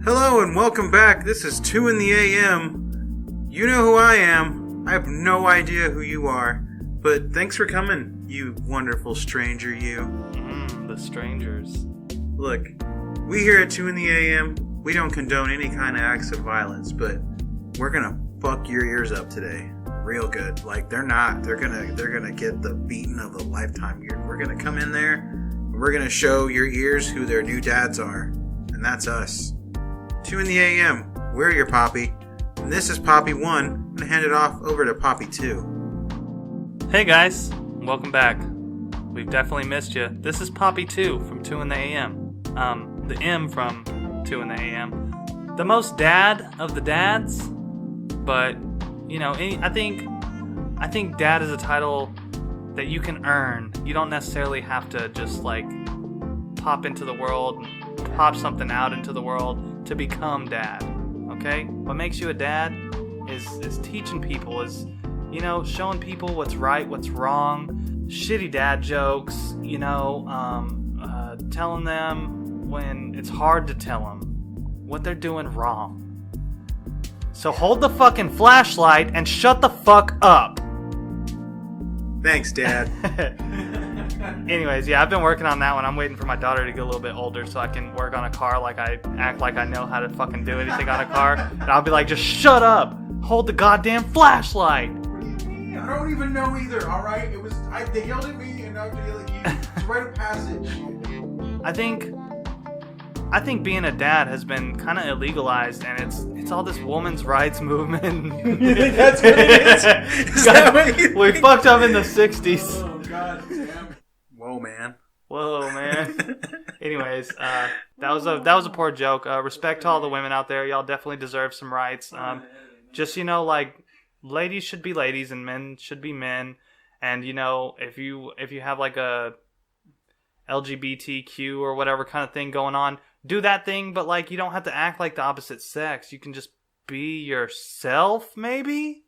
Hello and welcome back. This is 2 in the AM. You know who I am. I have no idea who you are. But thanks for coming, you wonderful stranger, you. The strangers. Look, we here at 2 in the AM, we don't condone any kind of acts of violence, but we're gonna fuck your ears up today. Real good. Like, they're not. They're gonna get the beating of a lifetime. We're gonna come in there, and we're gonna show your ears who their new dads are. And that's us. 2 in the AM, we're your Poppy. And this is Poppy 1. I'm gonna hand it off over to Poppy 2. Hey guys, welcome back. We've definitely missed you. This is Poppy 2 from 2 in the AM. The M from 2 in the AM. The most dad of the dads, but you know, I think dad is a title that you can earn. You don't necessarily have to just like pop into the world, pop something out into the world to become dad. Okay? What makes you a dad is teaching people, is, you know, showing people what's right, what's wrong, shitty dad jokes, you know, telling them when it's hard to tell them what they're doing wrong. So hold the fucking flashlight and shut the fuck up. Thanks, Dad. Anyways, yeah, I've been working on that one. I'm waiting for my daughter to get a little bit older so I can work on a car like I act like I know how to fucking do anything on a car. And I'll be like, just shut up. Hold the goddamn flashlight. What do you mean? I don't even know either, alright? They yelled at me and now they're like, it's a rite of passage. I think being a dad has been kind of illegalized, and it's all this women's rights movement. You think that's what it is? Is that what you We think? fucked up in the 60s. Oh, god damn. Whoa, man. Anyways, that was a poor joke. Respect to all the women out there. Y'all definitely deserve some rights. Just, you know, like, ladies should be ladies and men should be men. And, you know, if you have like a LGBTQ or whatever kind of thing going on, do that thing, but like, you don't have to act like the opposite sex. You can just be yourself, maybe?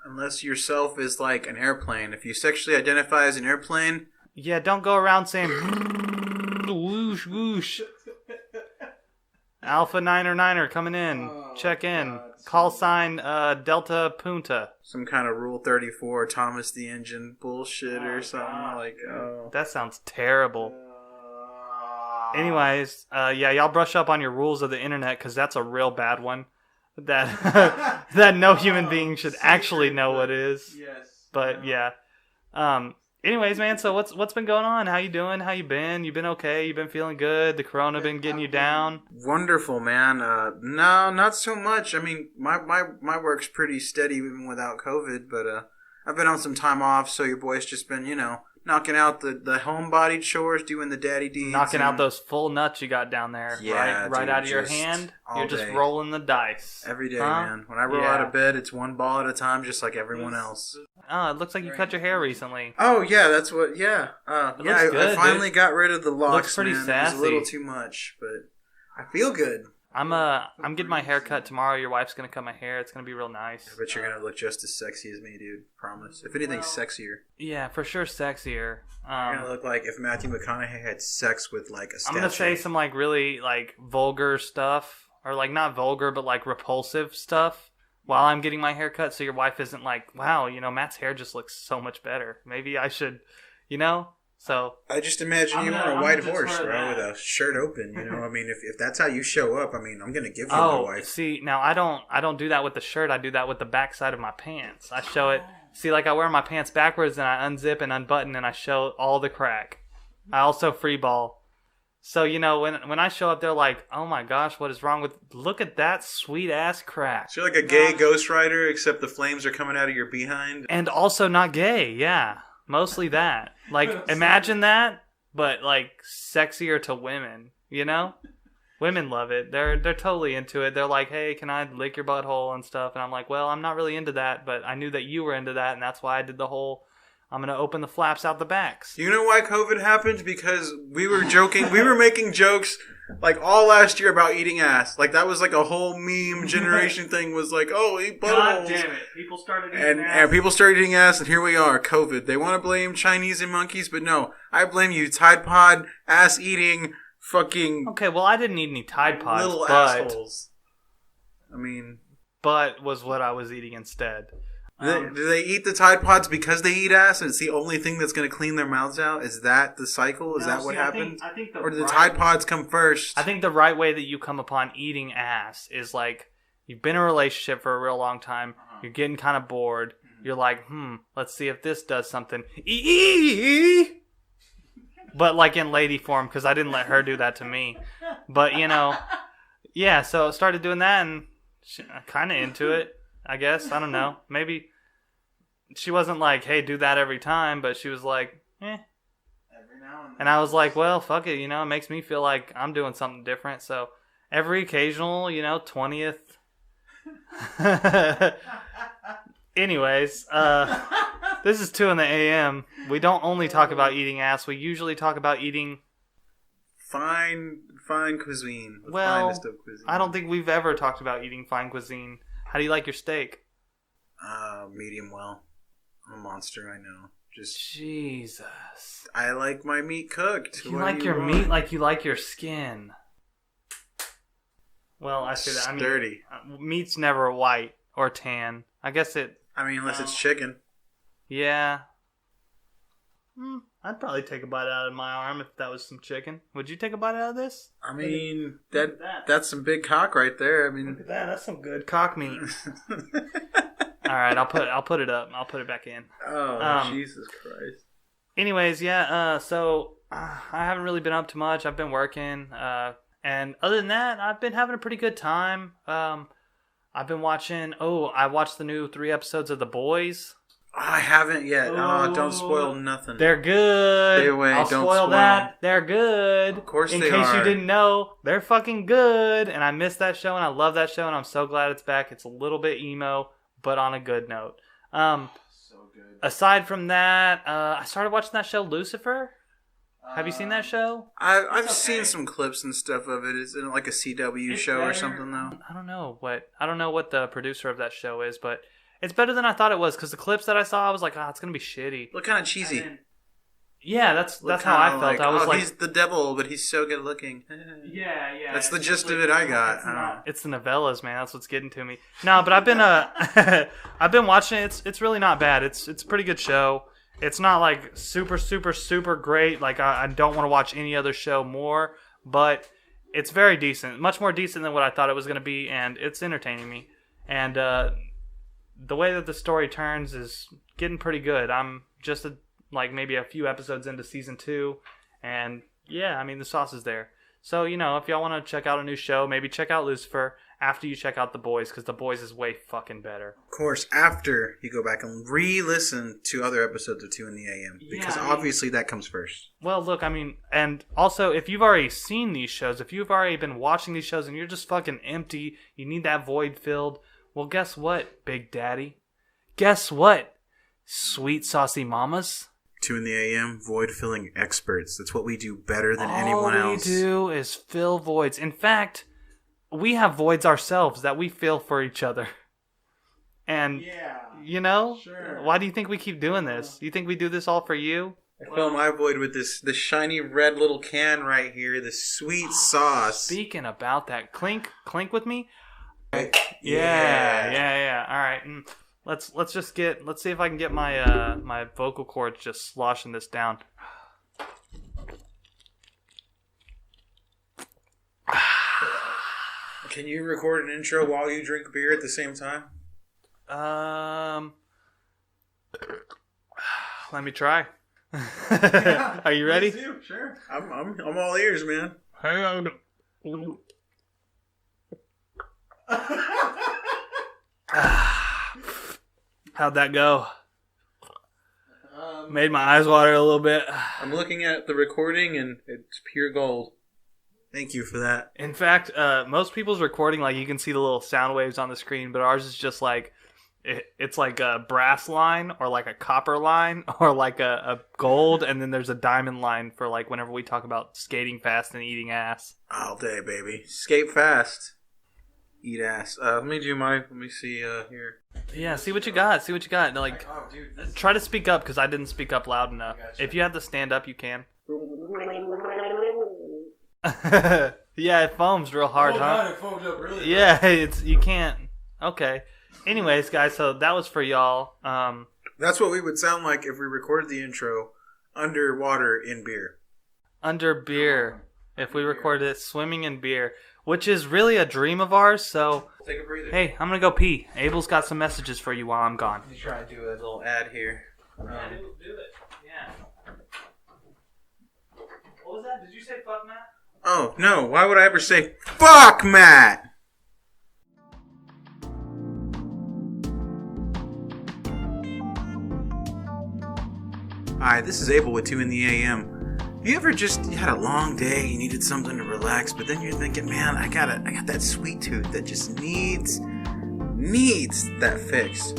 Unless yourself is like an airplane. If you sexually identify as an airplane... Yeah, don't go around saying whoosh whoosh. Alpha Niner Niner coming in. Check in. God. Call sign Delta Punta. Some kind of Rule 34 Thomas the Engine bullshit or something. Like, oh. That sounds terrible. Anyways, yeah, y'all brush up on your rules of the internet, because that's a real bad one. That that no human being should actually know what is. Yes. But yeah. Anyways, man, so what's been going on? How you doing? How you been? You been okay? You been feeling good? The corona been getting you down? Wonderful, man. No, not so much. I mean, my work's pretty steady even without COVID, but I've been on some time off, so your boy's just been, you know, knocking out the homebody chores, doing the daddy deeds. Knocking out those full nuts you got down there, Yeah, right dude, out of your just hand. all You're just day. rolling the dice. Every day, Huh? man. When I roll out of bed, it's one ball at a time, just like everyone else. Oh, it looks like you cut your hair recently. Oh, yeah, that's what, yeah. It Yeah, looks good, I finally dude. got rid of the locks, Looks pretty man. sassy. It was a little too much, but I feel good. I'm getting my hair cut tomorrow. Your wife's gonna cut my hair. It's gonna be real nice. I bet you're going to look just as sexy as me, dude. Promise. If anything, sexier. Yeah, for sure, sexier. You're going to look like if Matthew McConaughey had sex with, like, a I'm statue. gonna say some like really like vulgar stuff, or like not vulgar, but like repulsive stuff, while I'm getting my hair cut, so your wife isn't like, wow, you know, Matt's hair just looks so much better. Maybe I should, you know. So I just imagine you on a white horse, bro, with a shirt open, you know? I mean, if that's how you show up, I mean, I'm going to give you my wife. See, now I don't do that with the shirt. I do that with the backside of my pants. I show it. See, like I wear my pants backwards and I unzip and unbutton and I show all the crack. I also free ball. So, you know, when I show up, they're like, oh my gosh, what is wrong with... Look at that sweet ass crack. So you're like a gay Ghost Rider, except the flames are coming out of your behind? And also not gay, yeah. Mostly that. Like, imagine that, but like sexier to women, you know? Women love it. They're totally into it. They're like, hey, can I lick your butthole and stuff? And I'm like, well, I'm not really into that, but I knew that you were into that, and that's why I did the whole... I'm going to open the flaps out the backs. You know why COVID happened? Because we were joking. We were making jokes like all last year about eating ass. Like that was like a whole meme generation thing was like, oh, eat buttholes. God damn it. People started eating ass. And people started eating ass, and here we are, COVID. They want to blame Chinese and monkeys, but no. I blame you, Tide Pod, ass-eating, fucking Okay, well, I didn't eat any Tide Pods, little but assholes. I mean, was what I was eating instead. do they eat the Tide Pods because they eat ass and it's the only thing that's going to clean their mouths out? Is that the cycle? Is that what happened? I think Or did the Tide Pods come first? I think the right way that you come upon eating ass is like you've been in a relationship for a real long time. You're getting kind of bored. You're like, let's see if this does something. But like in lady form, because I didn't let her do that to me. But yeah. So I started doing that, and kind of into it. I guess I don't know. Maybe she wasn't like, "Hey, do that every time," but she was like, "Eh." Every now and then. And I was like, "Well, fuck it. It makes me feel like I'm doing something different." So every occasional, 20th. Anyways, this is 2 in the AM. We don't only talk about eating ass. We usually talk about eating fine cuisine. The well, finest of cuisine. I don't think we've ever talked about eating fine cuisine. How do you like your steak? Medium well. I'm a monster, I know. Jesus. I like my meat cooked. You like your meat like you like your skin. Well, I say that. Sturdy. Meat's never white or tan. I guess it... unless it's chicken. Yeah. I'd probably take a bite out of my arm if that was some chicken. Would you take a bite out of this? That's some big cock right there. Look at that. That's some good cock meat. All right, I'll put it up. I'll put it back in. Oh, Jesus Christ. Anyways, yeah. So I haven't really been up to much. I've been working, and other than that, I've been having a pretty good time. I've been watching. I watched the new 3 episodes of The Boys. I haven't yet. Don't spoil nothing. They're good. Stay away. I'll Don't spoil that. They're good. Of course In they case are. you didn't know, they're fucking good. And I miss that show, and I love that show, and I'm so glad it's back. It's a little bit emo, but on a good note. So good. Aside from that, I started watching that show Lucifer. Have you seen that show? I've seen some clips and stuff of it. Is it like a CW show or something though? I don't know what the producer of that show is, but it's better than I thought it was because the clips that I saw, I was like, it's gonna be shitty. Look kind of cheesy. Yeah, that's how I felt. I was like, he's the devil, but he's so good looking. yeah. That's the gist of it I got. It's the novellas, man. That's what's getting to me. No, but I've been I've been watching it. It's really not bad. It's a pretty good show. It's not like super, super, super great. Like I don't want to watch any other show more, but it's very decent. Much more decent than what I thought it was going to be, and it's entertaining me. And the way that the story turns is getting pretty good. I'm just maybe a few episodes into season 2, and yeah, the sauce is there. So, if y'all want to check out a new show, maybe check out Lucifer after you check out The Boys, because The Boys is way fucking better. Of course, after you go back and re-listen to other episodes of 2 in the AM, because obviously that comes first. Well, look, and also, if you've already seen these shows, if you've already been watching these shows and you're just fucking empty, you need that void filled, well, guess what, Big Daddy? Guess what, sweet saucy mamas? 2 in the AM, void-filling experts. That's what we do better than anyone else. All we do is fill voids. In fact, we have voids ourselves that we fill for each other. And, Sure. why do you think we keep doing this? You think we do this all for you? I fill my void with this shiny red little can right here, this sweet sauce. Speaking about that, clink with me. Yeah. All right. Let's see if I can get my my vocal cords just sloshing this down. Can you record an intro while you drink beer at the same time? Let me try. Are you ready? Please do, sure. I'm all ears, man. Hang on. How'd that go? Made my eyes water a little bit. I'm looking at the recording and it's pure gold. Thank you for that. In fact, most people's recording, you can see the little sound waves on the screen, but ours is just it's like a brass line or like a copper line or like a gold, and then there's a diamond line for whenever we talk about skating fast and eating ass. All day, baby. Skate fast. Eat ass. Let me see here. Yeah, see what you got. Oh, dude. Try to speak up because I didn't speak up loud enough. Gotcha. If you have to stand up, you can. Yeah, it foams real hard, huh? God, it foamed up really. Yeah, you can't. Okay. Anyways, guys, so that was for y'all. That's what we would sound like if we recorded the intro underwater in beer. Under beer. If we recorded it swimming in beer, which is really a dream of ours, so... Take a breather. Hey, I'm gonna go pee. Abel's got some messages for you while I'm gone. Let me try and do a little ad here. Do it. Yeah. What was that? Did you say fuck, Matt? Oh, no. Why would I ever say, fuck, Matt? Hi, this is Abel with 2intheAM. You ever just had a long day, you needed something to relax, but then you're thinking, man, I got that sweet tooth that just needs that fix.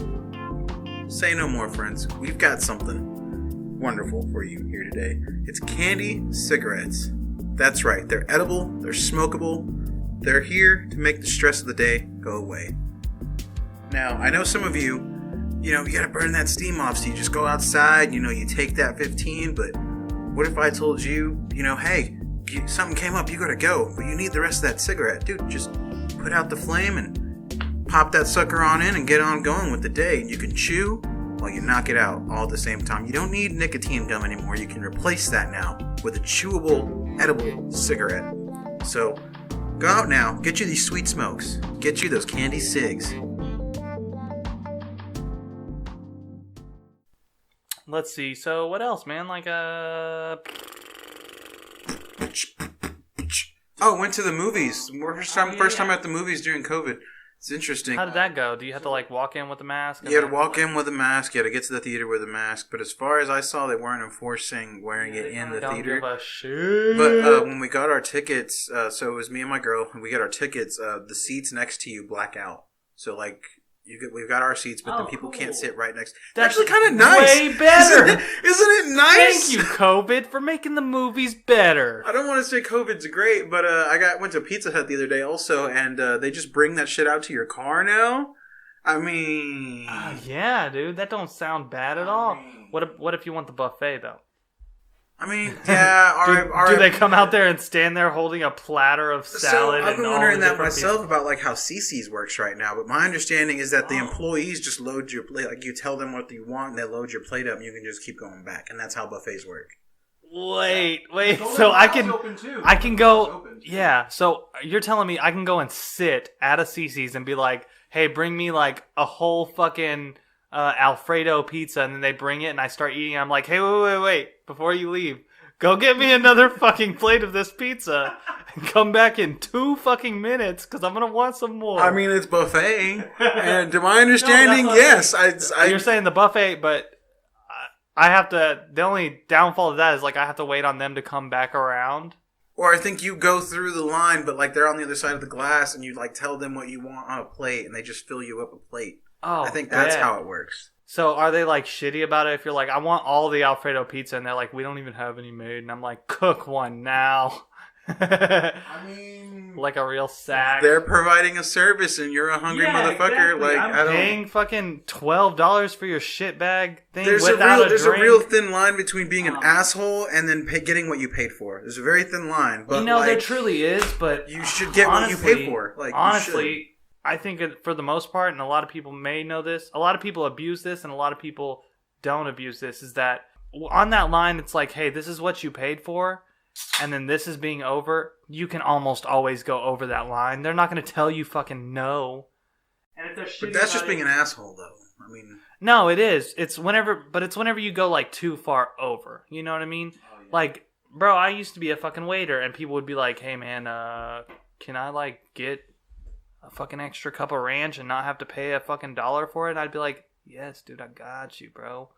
Say no more, friends. We've got something wonderful for you here today. It's candy cigarettes. That's right. They're edible. They're smokable. They're here to make the stress of the day go away. Now, I know some of you gotta burn that steam off, so you just go outside, you take that 15, but what if I told you, hey, something came up, you gotta go, but you need the rest of that cigarette. Dude, just put out the flame and pop that sucker on in and get on going with the day. You can chew while you knock it out all at the same time. You don't need nicotine gum anymore. You can replace that now with a chewable, edible cigarette. So, go out now, get you these sweet smokes, get you those candy cigs. Let's see. So what else, man? Oh, went to the movies. First time at the movies during COVID. It's interesting. How did that go? Do you have to walk in with a mask? You had to walk in with a mask. You had to get to the theater with a mask. But as far as I saw, they weren't enforcing wearing it in the theater. Don't give a shit. But when we got our tickets, so it was me and my girl, and we got our tickets. The seats next to you black out. So we've got our seats, but the people can't sit right next. That's actually kind of nice. Way better. Isn't it nice? Thank you, COVID, for making the movies better. I don't want to say COVID's great, but I went to Pizza Hut the other day also, and they just bring that shit out to your car now. I mean, yeah, dude, that don't sound bad at all. What if you want the buffet though? I mean, yeah, all right. Do they come out there and stand there holding a platter of salad? So I've been and wondering that myself about how CC's works right now. But my understanding is that the employees just load your plate. Like you tell them what you want, and they load your plate up, and you can just keep going back. And that's how buffets work. Wait. So I can go. Yeah. So you're telling me I can go and sit at a CC's and be like, "Hey, bring me a whole fucking Alfredo pizza," and then they bring it, and I start eating. I'm like, "Hey, wait! Before you leave, go get me another fucking plate of this pizza, and come back in 2 fucking minutes because I'm gonna want some more." I mean, it's buffet, and to my understanding, yes. You're saying the buffet, but I have to. The only downfall of that is I have to wait on them to come back around. Or I think you go through the line, but they're on the other side of the glass, and you tell them what you want on a plate, and they just fill you up a plate. Oh, I think that's how it works. So are they shitty about it? If you're I want all the Alfredo pizza, and they're we don't even have any made, and I'm cook one now. I mean, like a real sack. They're providing a service, and you're a hungry motherfucker. Exactly. I'm paying fucking $12 for your shitbag thing. There's a real thin line between being an asshole and then getting what you paid for. There's a very thin line, but there truly is. But you should get what you pay for. Honestly, I think for the most part, and a lot of people may know this, a lot of people abuse this, and a lot of people don't abuse this, is that on that line, it's hey, this is what you paid for, and then this is being over. You can almost always go over that line. They're not going to tell you fucking no. And if they're shitty, but that's just being an asshole, though. I mean, no, it is. It's whenever you go too far over. You know what I mean? Oh, yeah. Bro, I used to be a fucking waiter, and people would be like, "Hey, man, can I get a fucking extra cup of ranch and not have to pay a fucking $1 for it?" And I'd be like, "Yes, dude, I got you, bro.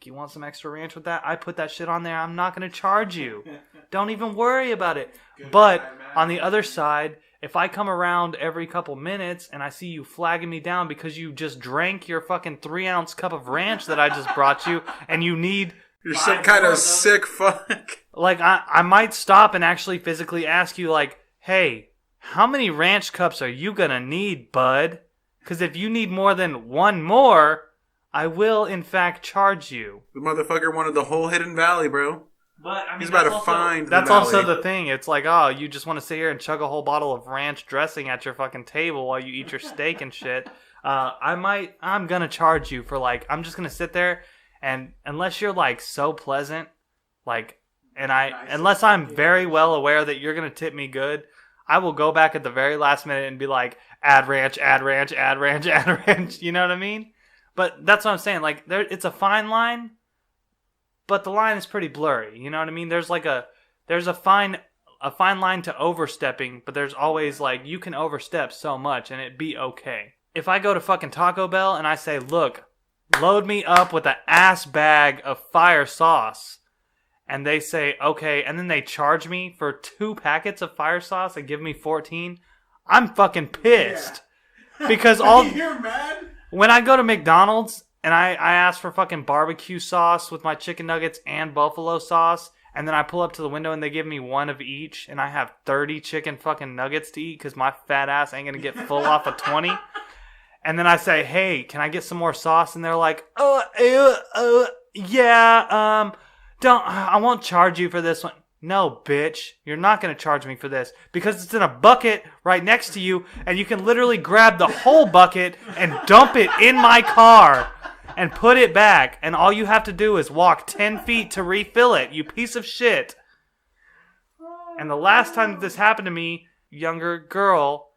You want some extra ranch with that? I put that shit on there. I'm not going to charge you. Don't even worry about it." But on the other side, if I come around every couple minutes and I see you flagging me down because you just drank your fucking 3-ounce cup of ranch that I just brought you, and you need... You're some kind of sick fuck. I might stop and actually physically ask you, "Hey, how many ranch cups are you going to need, bud? Because if you need more than one more, I will, in fact, charge you." The motherfucker wanted the whole Hidden Valley, bro. But I mean, he's about to find. That's the also valley. the thing. It's like, oh, you just want to sit here and chug a whole bottle of ranch dressing at your fucking table while you eat your steak and shit. I'm gonna charge you for like, I'm just gonna sit there, and unless you're like so pleasant, like, unless I'm very well aware that you're gonna tip me good, I will go back at the very last minute and be like, add ranch, add ranch, add ranch, add ranch. You know what I mean? But that's what I'm saying. Like, it's a fine line. But the line is pretty blurry, you know what I mean? There's a fine line to overstepping, but there's always like, you can overstep so much and it be okay. If I go to fucking Taco Bell and I say, look, load me up with an ass bag of fire sauce, and they say, okay, and then they charge me for 2 packets of fire sauce and give me 14, I'm fucking pissed. Yeah. Because You're mad? When I go to McDonald's, and I ask for fucking barbecue sauce with my chicken nuggets and buffalo sauce. And then I pull up to the window and they give me 1 of each. And I have 30 chicken fucking nuggets to eat because my fat ass ain't going to get full off of 20. And then I say, hey, can I get some more sauce? And they're like, yeah, I won't charge you for this one. No, bitch, you're not going to charge me for this because it's in a bucket right next to you. And you can literally grab the whole bucket and dump it in my car. And put it back, and all you have to do is walk 10 feet to refill it, you piece of shit. And the last time that this happened to me, younger girl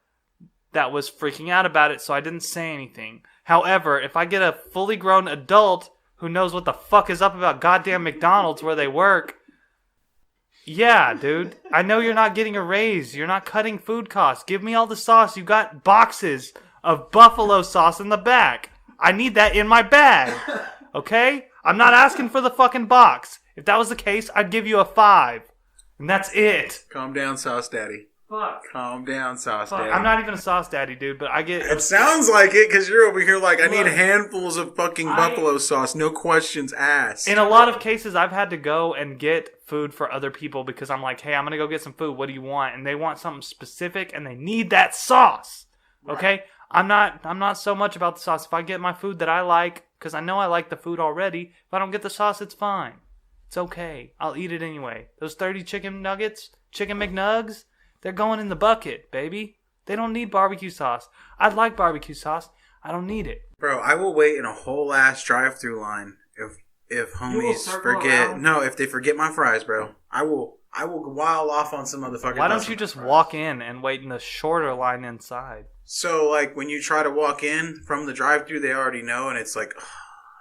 that was freaking out about it, so I didn't say anything. However, if I get a fully grown adult who knows what the fuck is up about goddamn McDonald's where they work, yeah, dude, I know you're not getting a raise. You're not cutting food costs. Give me all the sauce. You got boxes of buffalo sauce in the back. I need that in my bag, okay? I'm not asking for the fucking box. If that was the case, I'd give you a 5. And that's it. Calm down, Sauce Daddy. Fuck. Calm down, Sauce Daddy. I'm not even a sauce daddy, dude, but I get... It sounds like it because you're over here like, I need handfuls of fucking buffalo sauce. No questions asked. In a lot of cases, I've had to go and get food for other people because I'm like, hey, I'm going to go get some food. What do you want? And they want something specific and they need that sauce, okay? Right. I'm not so much about the sauce. If I get my food that I like, because I know I like the food already, if I don't get the sauce, it's fine. It's okay. I'll eat it anyway. Those 30 chicken nuggets, chicken McNugs, they're going in the bucket, baby. They don't need barbecue sauce. I'd like barbecue sauce. I don't need it. Bro, I will wait in a whole ass drive-through line if homies forget. Around? No, if they forget my fries, bro. I will wild off on some motherfucker. Why don't you just walk in and wait in the shorter line inside? So, like, when you try to walk in from the drive-thru, they already know, and it's like,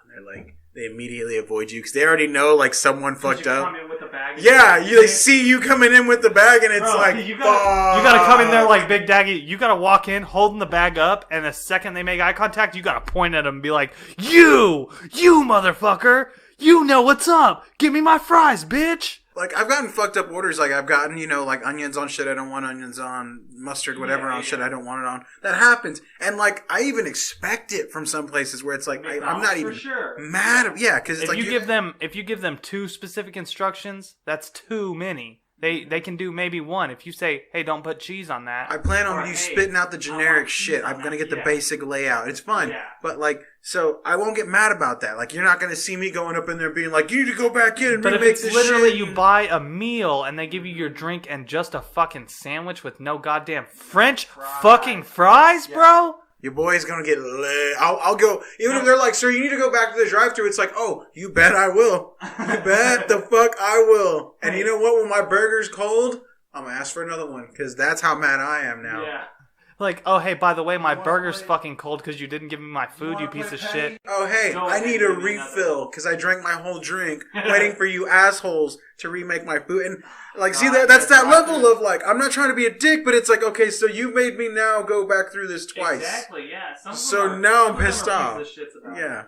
they're like, they immediately avoid you because they already know, like, someone fucked up. Come in with the bag. Yeah, they see you coming in with the bag, and it's like, you gotta come in there like Big Daggy. You gotta walk in holding the bag up, and the second they make eye contact, you gotta point at them and be like, you motherfucker, you know what's up. Give me my fries, bitch. Like, I've gotten fucked up orders. Like, I've gotten, like, onions on shit I don't want onions on, mustard, whatever on shit I don't want it on. That happens. And, like, I even expect it from some places where it's like, I'm not even mad. Yeah, because it's if you give them 2 specific instructions, that's too many. They can do maybe 1. If you say, hey, don't put cheese on that. I plan on spitting out the generic shit. I'm going to get the basic layout. It's fun. Yeah. But, like, so I won't get mad about that. Like, you're not going to see me going up in there being like, you need to go back in and remake this shit. But if it's literally you buy a meal and they give you your drink and just a fucking sandwich with no goddamn French fucking fries, bro? Your boy's gonna get lit. I'll go. Even if they're like, sir, you need to go back to the drive-thru. It's like, oh, you bet I will. You bet the fuck I will. And you know what? When my burger's cold, I'm gonna ask for another one because that's how mad I am now. Yeah. Like, oh, hey, by the way, my burger's fucking cold because you didn't give me my food, you piece of shit. Oh, hey, I need a refill because I drank my whole drink waiting for you assholes to remake my food. And, like, see, that's that level of, like, I'm not trying to be a dick, but it's like, okay, so you made me now go back through this twice. Exactly, yeah. So now I'm pissed off. Yeah.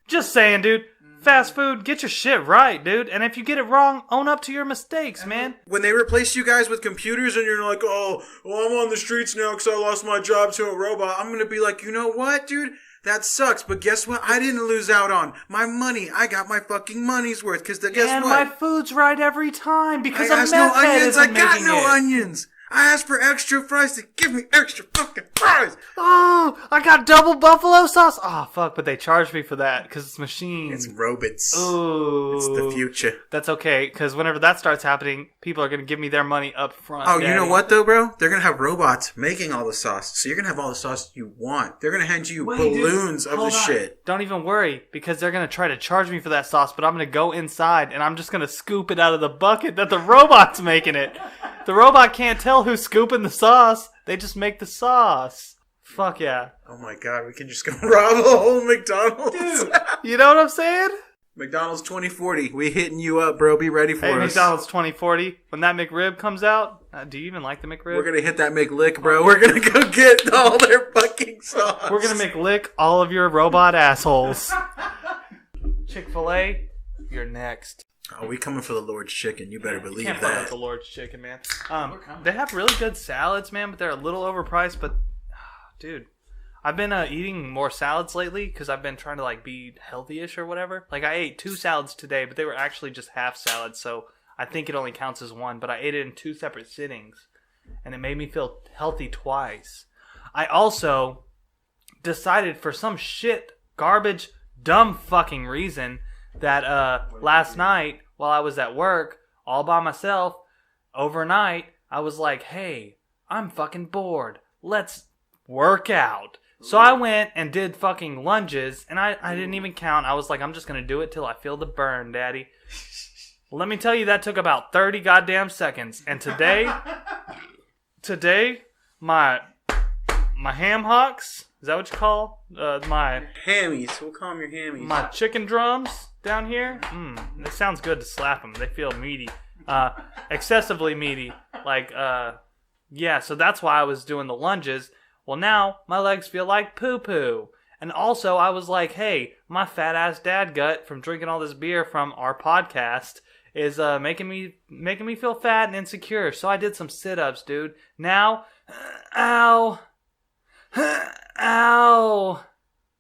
Just saying, dude. Fast food, get your shit right, dude. And if you get it wrong, own up to your mistakes, man. When they replace you guys with computers and you're like, oh, well, I'm on the streets now because I lost my job to a robot, I'm going to be like, you know what, dude? That sucks, but guess what? I didn't lose out on my money. I got my fucking money's worth because guess what? And my food's right every time because I got no onions. I asked for extra fries to give me extra fucking fries. Oh, I got double buffalo sauce. Oh, fuck, but they charged me for that because it's machines. It's robots. Ooh. It's the future. That's okay, because whenever that starts happening, people are going to give me their money up front. Oh, Daddy. you know what, though, bro? They're going to have robots making all the sauce. So you're going to have all the sauce you want. They're going to hand you balloons of the shit. Don't even worry, because they're going to try to charge me for that sauce, but I'm going to go inside, and I'm just going to scoop it out of the bucket that the robot's making it. The robot can't tell who's scooping the sauce. They just make the sauce. Fuck yeah. Oh my god, we can just go rob a whole McDonald's. Dude, you know what I'm saying? McDonald's 2040. We hitting you up, bro. Be ready for us. McDonald's 2040. When that McRib comes out, do you even like the McRib? We're going to hit that McLick, bro. We're going to go get all their fucking sauce. We're going to McLick all of your robot assholes. Chick-fil-A, you're next. Oh, we coming for the Lord's chicken. You better believe Can't fuck that. with the Lord's chicken, man. They have really good salads, man, but they're a little overpriced. But, dude, I've been eating more salads lately because I've been trying to like be healthy-ish or whatever. Like I ate 2 salads today, but they were actually just half salads, so I think it only counts as 1. But I ate it in 2 separate sittings, and it made me feel healthy twice. I also decided for some shit, garbage, dumb fucking reason that last night while I was at work all by myself overnight, I was like, hey, I'm fucking bored. Let's work out. So I went and did fucking lunges, and I didn't even count. I was like, I'm just going to do it till I feel the burn, daddy. Let me tell you, that took about 30 goddamn seconds. And today, my ham hocks, is that what you call? My hammies. We'll call them your hammies. My chicken drums down here. It sounds good to slap them. They feel meaty. Excessively meaty. Like, yeah, so that's why I was doing the lunges. Well, now my legs feel like poo-poo. And also, I was like, hey, my fat-ass dad gut from drinking all this beer from our podcast is making me feel fat and insecure. So I did some sit-ups, dude. Now, ow. Ow.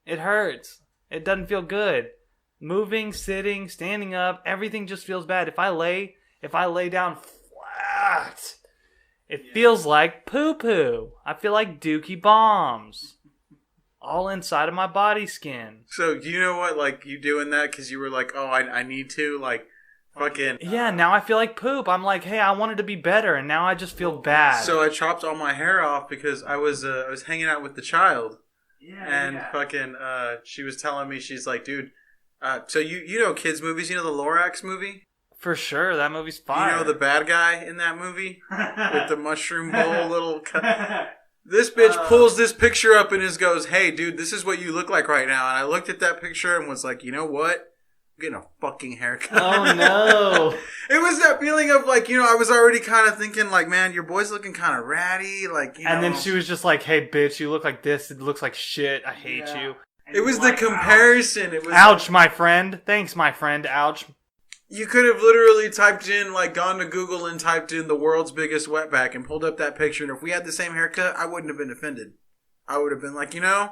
It hurts. It doesn't feel good. Moving, sitting, standing up, everything just feels bad. If I lay down flat, it feels like poo-poo. I feel like dookie bombs. All inside of my body skin. So, you know what, like, you doing that because you were like, oh, I need to, like, fucking... Yeah, now I feel like poop. I'm like, hey, I wanted to be better, and now I just feel bad. So I chopped all my hair off because I was hanging out with the child. Yeah, and fucking, she was telling me, she's like, dude, so you know kids movies, you know the Lorax movie? For sure, that movie's fire. You know the bad guy in that movie? With the mushroom bowl little cut... This bitch pulls this picture up and just goes, hey, dude, this is what you look like right now. And I looked at that picture and was like, you know what? I'm getting a fucking haircut. Oh, no. It was that feeling of, like, you know, I was already kind of thinking, like, man, your boy's looking kind of ratty. Like, you know. And then she was just like, hey, bitch, you look like this. It looks like shit. I hate you. And it was the comparison. It was ouch, my friend. Thanks, my friend. Ouch. You could have literally typed in, like, gone to Google and typed in the world's biggest wetback and pulled up that picture. And if we had the same haircut, I wouldn't have been offended. I would have been like, you know,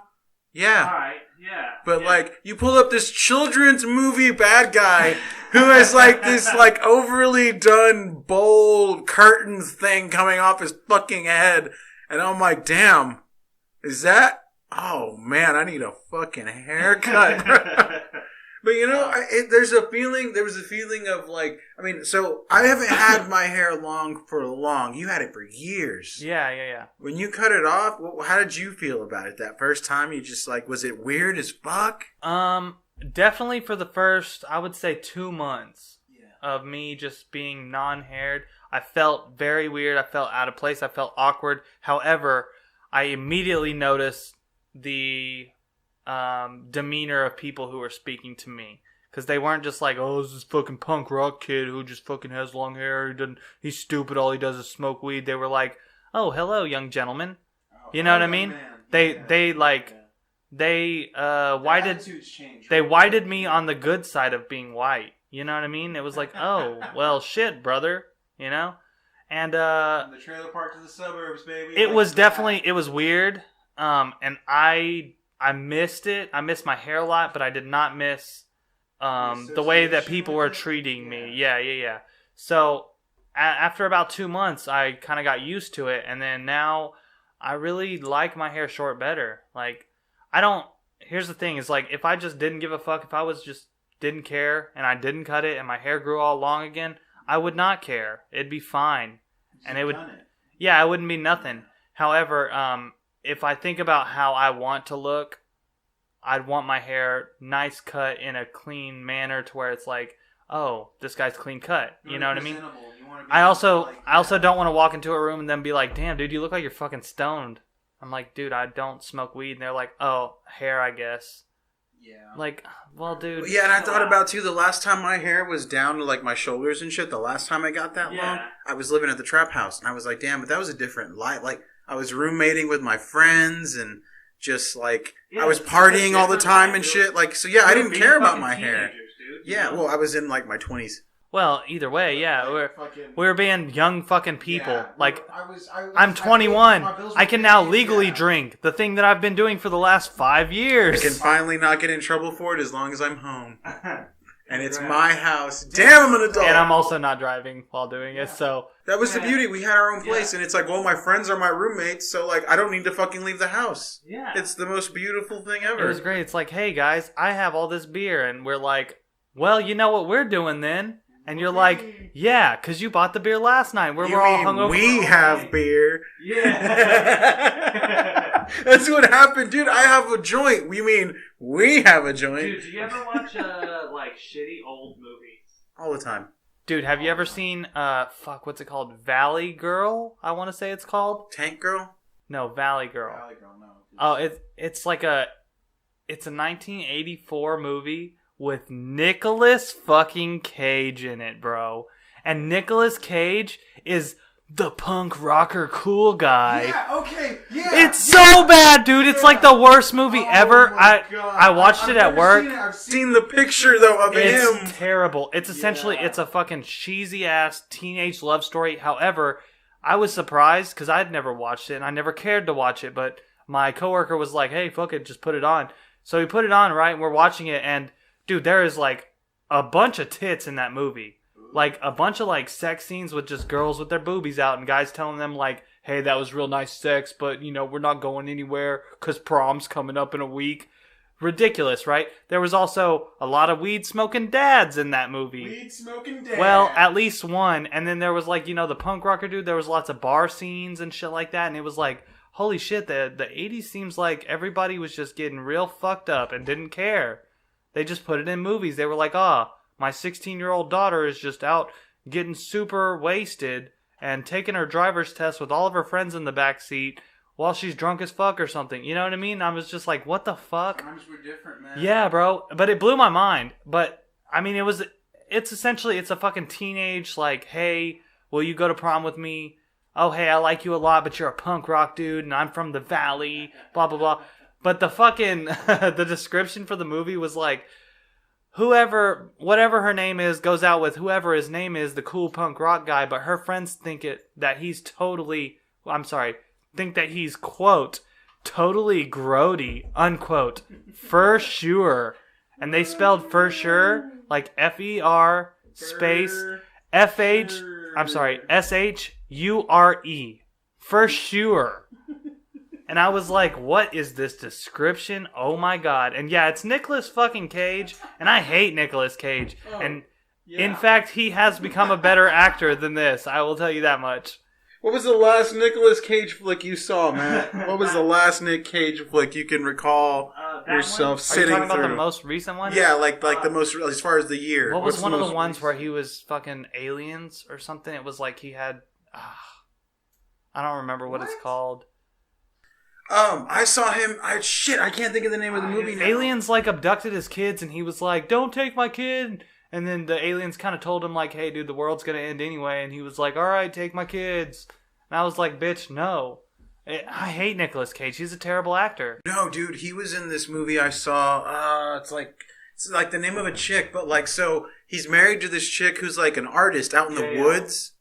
yeah. All right, yeah. But, like, you pull up this children's movie bad guy who has, like, this, like, overly done, bold curtains thing coming off his fucking head. And I'm like, damn, is that? Oh, man, I need a fucking haircut, bro. But, you know, there was a feeling of, like, I mean, so I haven't had my hair long for long. You had it for years. Yeah. When you cut it off, how did you feel about it that first time? You just, like, was it weird as fuck? Definitely for the first, I would say 2 months of me just being non-haired. I felt very weird. I felt out of place. I felt awkward. However, I immediately noticed the... demeanor of people who were speaking to me, because they weren't just like, oh, this is fucking punk rock kid who just fucking has long hair, he's stupid, all he does is smoke weed. They were like, oh, hello, young gentleman. You know what I mean? They whited me on the good side of being white. You know what I mean? It was like, oh, well, shit, brother, you know? And from the trailer park to the suburbs, baby. It was definitely, it was weird. And I missed it. I missed my hair a lot, but I did not miss the way that people were treating me. Yeah. So after about 2 months, I kind of got used to it, and then now I really like my hair short better. Like, I don't. Here's the thing: is like if I just didn't give a fuck, if I was just didn't care and I didn't cut it and my hair grew all long again, I would not care. It'd be fine, and it would. Yeah, it wouldn't be nothing. However, if I think about how I want to look, I'd want my hair nice cut in a clean manner to where it's like, oh, this guy's clean cut. You know what I mean? I also don't want to walk into a room and then be like, damn, dude, you look like you're fucking stoned. I'm like, dude, I don't smoke weed. And they're like, oh, hair, I guess. Yeah. Like, well, dude. Yeah, and I thought about, too, the last time my hair was down to, like, my shoulders and shit, the last time I got that long, I was living at the trap house. And I was like, damn, but that was a different life. Like, I was roommating with my friends and just, like, I was partying all the time and shit. Like, so, yeah, I didn't care about my hair. Dude, yeah, well, I was in, like, my 20s. Well, either way, yeah, we were being young fucking people. Yeah, like, I'm 21. I can now legally drink, the thing that I've been doing for the last 5 years. I can finally not get in trouble for it as long as I'm home. And it's my house. Damn, I'm an adult. And I'm also not driving while doing it, so. That was the beauty. We had our own place, and it's like, well, my friends are my roommates, so, like, I don't need to fucking leave the house. Yeah. It's the most beautiful thing ever. It was great. It's like, hey, guys, I have all this beer, and we're like, well, you know what we're doing then? And you're like, yeah, because you bought the beer last night. We're all hungover. We have beer. Yeah. That's what happened, dude. I have a joint. We mean we have a joint. Dude, do you ever watch, like, shitty old movies? All the time. Dude, have you ever seen, what's it called? Valley Girl, I want to say it's called. Tank Girl? No, Valley Girl. Valley Girl, no. Oh, it's a 1984 movie with Nicolas fucking Cage in it, bro. And Nicolas Cage is the punk rocker cool guy. Yeah, okay, yeah. It's so bad, dude. It's like the worst movie ever. I watched it at work. I've seen the picture, though, of him. It's terrible. It's essentially, it's a fucking cheesy-ass teenage love story. However, I was surprised because I'd never watched it, and I never cared to watch it, but my coworker was like, hey, fuck it, just put it on. So he put it on, right, and we're watching it, and dude, there is, like, a bunch of tits in that movie. Like, a bunch of, like, sex scenes with just girls with their boobies out and guys telling them, like, hey, that was real nice sex, but, you know, we're not going anywhere because prom's coming up in a week. Ridiculous, right? There was also a lot of weed-smoking dads in that movie. Weed-smoking dads. Well, at least one. And then there was, like, you know, the punk rocker dude. There was lots of bar scenes and shit like that. And it was like, holy shit, the 80s seems like everybody was just getting real fucked up and didn't care. They just put it in movies. They were like, my 16-year-old daughter is just out getting super wasted and taking her driver's test with all of her friends in the back seat while she's drunk as fuck or something. You know what I mean? I was just like, what the fuck? Times were different, man. Yeah, bro. But it blew my mind. But, I mean, it's essentially, it's a fucking teenage, like, hey, will you go to prom with me? Oh, hey, I like you a lot, but you're a punk rock dude, and I'm from the valley, blah, blah, blah. But the fucking, the description for the movie was like, whatever her name is, goes out with whoever his name is, the cool punk rock guy, but her friends think that he's quote, totally grody, unquote, fershure. And they spelled fershure like F-E-R space F-H, S-H-U-R-E. Fershure. And I was like, what is this description? Oh my god. And yeah, it's Nicolas fucking Cage. And I hate Nicolas Cage. And in fact, he has become a better actor than this. I will tell you that much. What was the last Nicolas Cage flick you saw, Matt? What was the last Nick Cage flick you can recall yourself sitting through? Are you talking about the most recent one? Yeah, like the most, as far as the year. What was one of the ones where he was fucking aliens or something? It was like he had... I don't remember what it's called. I saw him. I can't think of the name of the movie now. Aliens, like, abducted his kids, and he was like, don't take my kid. And then the aliens kind of told him, like, hey, dude, the world's going to end anyway. And he was like, all right, take my kids. And I was like, bitch, no. I hate Nicolas Cage. He's a terrible actor. No, dude, he was in this movie I saw. It's like the name of a chick, but, like, so he's married to this chick who's, like, an artist out in the woods.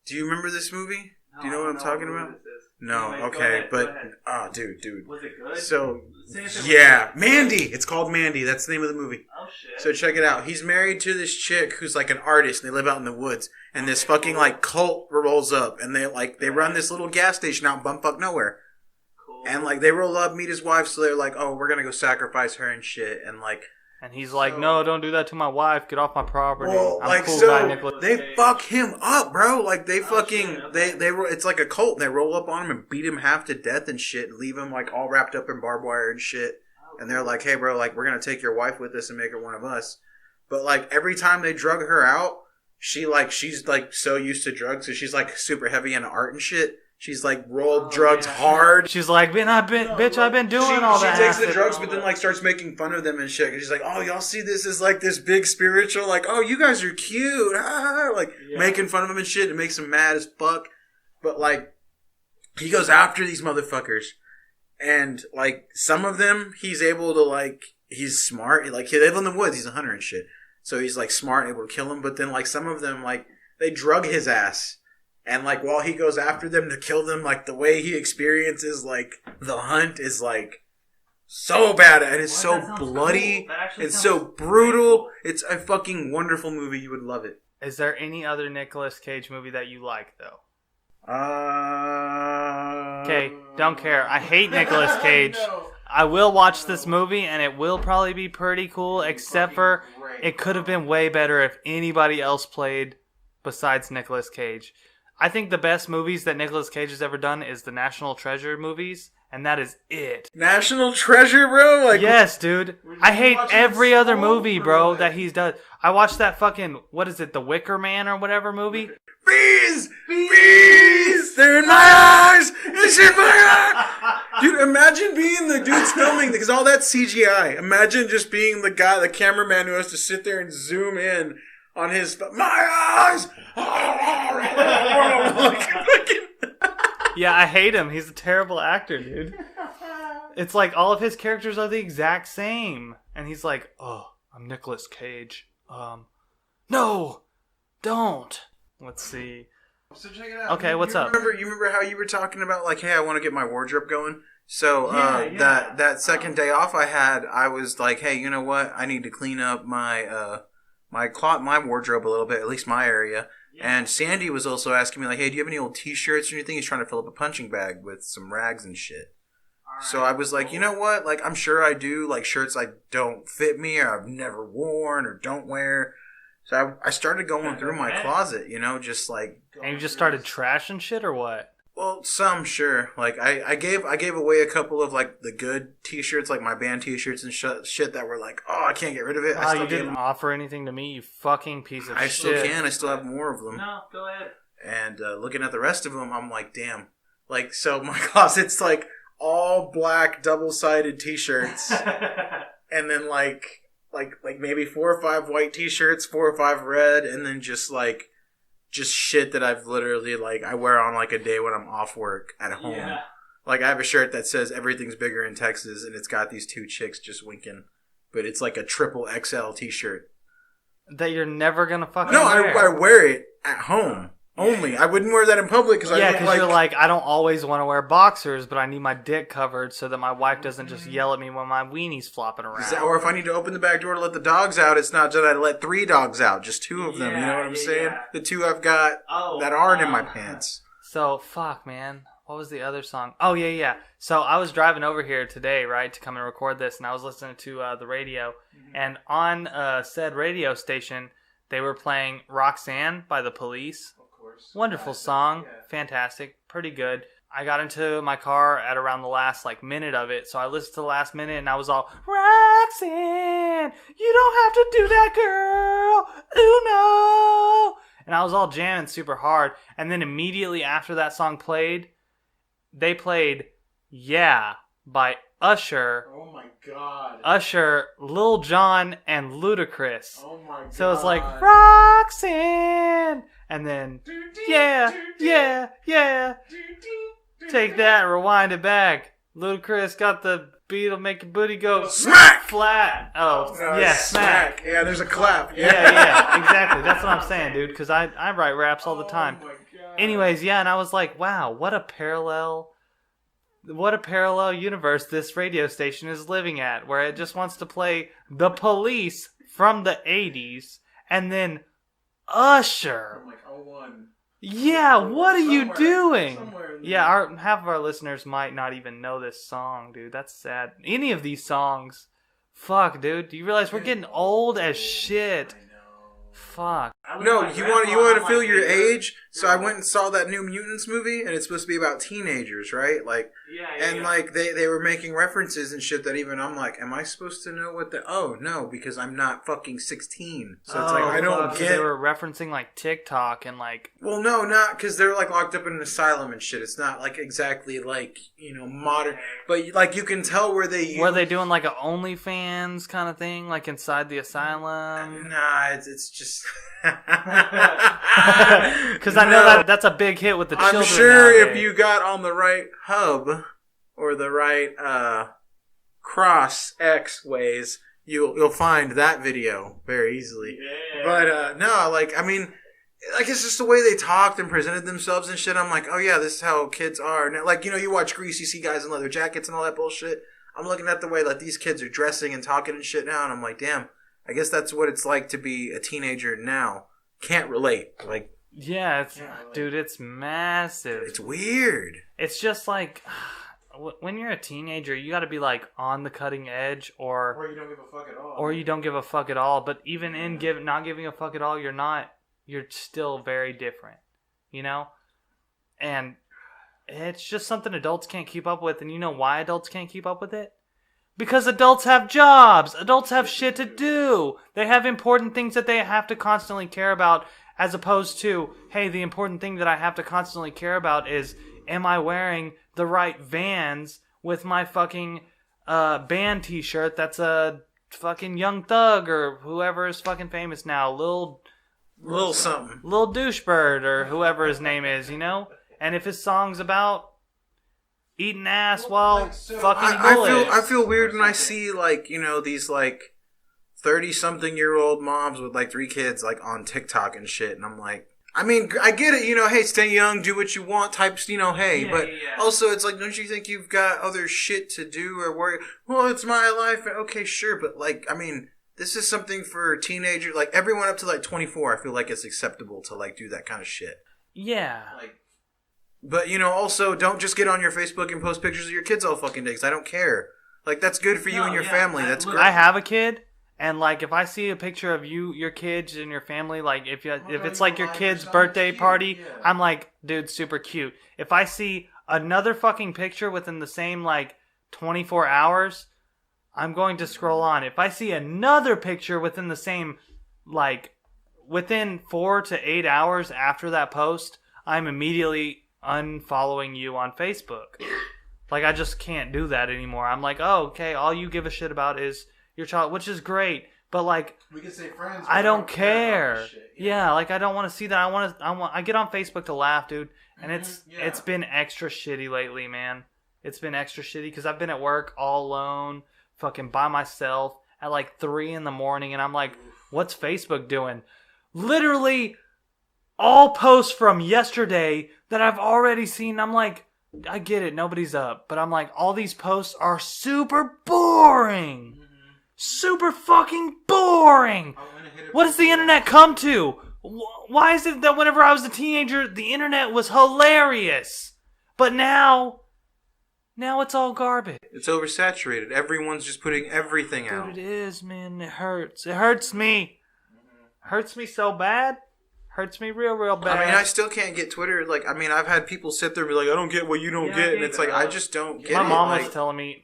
Do you remember this movie? Do you know what I'm talking about? No, Anyway, okay, go ahead, but go ahead. oh, dude. Was it good? So Say if it was yeah, good. Mandy. It's called Mandy. That's the name of the movie. Oh shit. So check it out. He's married to this chick who's like an artist, and they live out in the woods. And this fucking like cult rolls up, and they run this little gas station out in bumfuck nowhere. Cool. And like they roll up, meet his wife, so they're like, oh, we're gonna go sacrifice her and shit. And like, And he's like, So- no, don't do that to my wife. Get off my property. well, I'm like a cool so guy, Nicholas they Cage. fuck him up, bro. Like they fucking shit, okay. they it's like a cult. And they roll up on him and beat him half to death and shit, and leave him like all wrapped up in barbed wire and shit. And they're like, hey, bro, like we're gonna take your wife with us and make her one of us. But like every time they drug her out, she's like so used to drugs, so she's like super heavy into art and shit. She's like rolled drugs hard. She's like, I've been doing all that. She takes the acid drugs, and but all then like starts making fun of them and shit. And she's like, "Oh, y'all see this as like this big spiritual, like, oh, you guys are cute, like making fun of him and shit. It makes him mad as fuck. But like, he goes after these motherfuckers, and like some of them, he's able to like, he's smart. Like they live in the woods. He's a hunter and shit, so he's like smart, able to kill them. But then like some of them, like they drug his ass. And, like, while he goes after them to kill them, like, the way he experiences, like, the hunt is, like, so bad. And it's so bloody. It's so brutal. It's a fucking wonderful movie. You would love it. Is there any other Nicolas Cage movie that you like, though? Okay, don't care. I hate Nicolas Cage. No. I will watch this movie, and it will probably be pretty cool, except for it could have been way better if anybody else played besides Nicolas Cage. I think the best movies that Nicolas Cage has ever done is the National Treasure movies, and that is it. National Treasure, bro? Like, Yes, dude. I hate watching every other Skull movie, for bro, what? that he's done. I watched that fucking, what is it, The Wicker Man or whatever movie? bees! Bees! They're in my eyes! It's in my eyes! Dude, imagine being the dudes filming, because all that's CGI. Imagine just being the guy, the cameraman who has to sit there and zoom in on his, my eyes! Like, fucking- Yeah, I hate him. He's a terrible actor, dude. It's like all of his characters are the exact same. And he's like, oh, I'm Nicolas Cage. No, don't. Let's see. So check it out. Okay, what's up? You remember how you were talking about, like, hey, I want to get my wardrobe going? So, Yeah. that second day off I had, I was like, hey, you know what? I need to clean up my wardrobe a little bit, at least my area. Yeah. And Sandy was also asking me, like, hey, do you have any old t-shirts or anything? He's trying to fill up a punching bag with some rags and shit. Right, so I was like, you know what? Like, I'm sure I do, like, shirts like don't fit me or I've never worn or don't wear. So I started going through my closet, you know, just like... And you just started trashing shit or what? Well, some, sure. Like, I gave away a couple of, like, the good t-shirts, like my band t-shirts and shit that were like, oh, I can't get rid of it. Oh, you didn't offer anything to me, you fucking piece of shit. I still can. I still have more of them. No, go ahead. And looking at the rest of them, I'm like, damn. Like, so my closet's, like, all black double-sided t-shirts. And then, like maybe 4 or 5 white t-shirts, 4 or 5 red, and then just shit that I've literally, like, I wear on, like, a day when I'm off work at home. Yeah. Like, I have a shirt that says everything's bigger in Texas, and it's got these 2 chicks just winking. But it's like a triple XL t-shirt. That you're never gonna fucking No, wear. I wear it at home. Only. I wouldn't wear that in public because Yeah, because you're like, I don't always want to wear boxers, but I need my dick covered so that my wife doesn't just yell at me when my weenie's flopping around. Or if I need to open the back door to let the dogs out, it's not that I let 3 dogs out, just 2 of them. You know what I'm saying? Yeah. The 2 I've got that aren't in my pants. So, fuck, man. What was the other song? Oh, yeah. So I was driving over here today, right, to come and record this, and I was listening to the radio. Mm-hmm. And on said radio station, they were playing Roxanne by The Police. Wonderful song. Yeah. Fantastic. Pretty good. I got into my car at around the last minute of it, so I listened to the last minute and I was all, Roxanne, you don't have to do that, girl. Ooh, no. And I was all jamming super hard. And then immediately after that song played, they played Yeah by Usher. Oh my god. Usher, Lil Jon, and Ludacris. Oh my god. So it's like, Roxanne. And then, yeah. Take that, rewind it back. Ludacris got the beat, will make your booty go smack flat. Oh, yeah, smack. Yeah, there's a clap. Yeah, exactly. That's what I'm saying, dude, because I write raps all the time. Oh my god. Anyways, yeah, and I was like, wow, what a parallel what a parallel universe this radio station is living at, where it just wants to play The Police from the 80s and then Usher. From like 01. Yeah, what are you Somewhere- doing? somewhere in there. Yeah, half of our listeners might not even know this song, dude. That's sad. Any of these songs. Fuck, dude. Do you realize we're getting old as shit? I know. Fuck. No, you want to feel your age? So I went and saw that New Mutants movie, and it's supposed to be about teenagers, right? Like, and like they were making references and shit that even I'm like, am I supposed to know what the? Oh no, because I'm not fucking 16. So it's like I don't fuck, get. They were referencing like TikTok and like. Well, no, not because they're like locked up in an asylum and shit. It's not like exactly like modern, but like you can tell where they. Were they doing like a OnlyFans kind of thing, like inside the asylum? Nah, it's just. Because I know that's a big hit with the children. I'm sure nowadays. if you got on the right hub or the right cross X ways, you'll find that video very easily. Yeah. But no, like I mean, like it's just the way they talked and presented themselves and shit. I'm like, oh yeah, this is how kids are. Now, like you watch Grease, you see guys in leather jackets and all that bullshit. I'm looking at the way like these kids are dressing and talking and shit now, and I'm like, damn. I guess that's what it's like to be a teenager now. Can't relate. Like, yeah, dude, it's massive. It's weird. It's just like when you're a teenager, you got to be like on the cutting edge, Or you don't give a fuck at all. or you don't give a fuck at all. But even in not giving a fuck at all, you're still very different, And it's just something adults can't keep up with. And you know why adults can't keep up with it? Because adults have jobs. Adults have shit to do. They have important things that they have to constantly care about, as opposed to, hey, the important thing that I have to constantly care about is, am I wearing the right Vans with my fucking band t-shirt that's a fucking Young Thug or whoever is fucking famous now, Lil something. Lil Douchebird or whoever his name is, And if his song's about eating ass while fucking bullets. I feel weird when I see like these like 30-something-year-old moms with like 3 kids like on TikTok and shit, and I'm like, I mean, I get it, hey, stay young, do what you want, types, hey, but also it's like, don't you think you've got other shit to do or worry? Well, it's my life. Okay, sure, but like, I mean, this is something for teenagers. Like everyone up to like 24, I feel like it's acceptable to like do that kind of shit. Yeah. Like. But, also, don't just get on your Facebook and post pictures of your kids all fucking day, because I don't care. Like, that's good for you and your family. That's great. I have a kid, and, like, if I see a picture of your kids and your family, like, if it's, like, your kid's birthday party, I'm like, dude, super cute. If I see another fucking picture within the same, like, 24 hours, I'm going to scroll on. If I see another picture within the same, like, within 4 to 8 hours after that post, I'm immediately unfollowing you on Facebook. Like, I just can't do that anymore. I'm like, oh, okay, all you give a shit about is your child, which is great, but like, we can say friends. I don't care. Yeah, like I don't want to see that. I get on Facebook to laugh, dude, and it's been extra shitty lately, man. It's been extra shitty because I've been at work all alone, fucking by myself at like 3 a.m, and I'm like, what's Facebook doing? Literally all posts from yesterday that I've already seen. I'm like, I get it, nobody's up. But I'm like, all these posts are super boring. Super fucking boring. What does the internet come to? Why is it that whenever I was a teenager, the internet was hilarious? But now it's all garbage. It's oversaturated. Everyone's just putting everything out. Dude, it is, man. It hurts. It hurts me. Hurts me so bad. Hurts me real bad. I mean, I still can't get Twitter. Like, I mean, I've had people sit there and be like, I don't get what you don't get. And it's like, I just don't get it. My mom was telling me,